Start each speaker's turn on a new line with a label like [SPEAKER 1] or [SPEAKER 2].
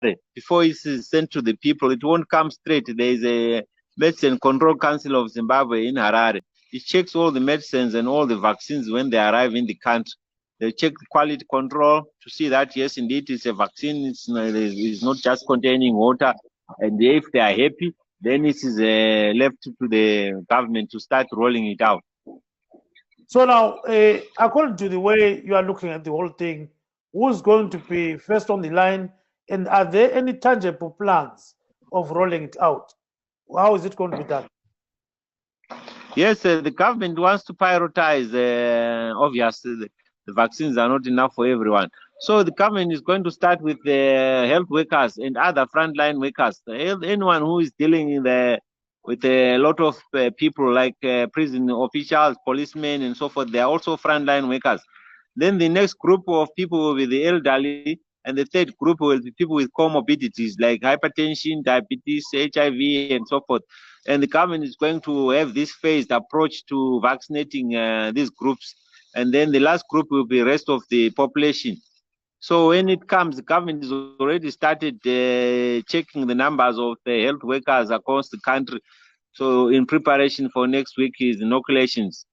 [SPEAKER 1] ministry before it's sent to the people. It won't come straight. There is a Medicine Control Council of Zimbabwe in Harare. It checks all the medicines and all the vaccines when they arrive in the country. They check the quality control to see that, yes, indeed, it's a vaccine. It's not just containing water. And if they are happy, then it is left to the government to start rolling it out.
[SPEAKER 2] So now, according to the way you are looking at the whole thing, who's going to be first on the line? And are there any tangible plans of rolling it out? How is it going to be done?
[SPEAKER 1] Yes, the government wants to prioritize. Obviously, the vaccines are not enough for everyone. So the government is going to start with the health workers and other frontline workers. Anyone who is dealing with a lot of people like prison officials, policemen, and so forth, they are also frontline workers. Then the next group of people will be the elderly, and the third group will be people with comorbidities like hypertension, diabetes, HIV, and so forth. And the government is going to have this phased approach to vaccinating these groups. And then the last group will be the rest of the population. So when it comes, the government has already started checking the numbers of the health workers across the country. So in preparation for next week's inoculations.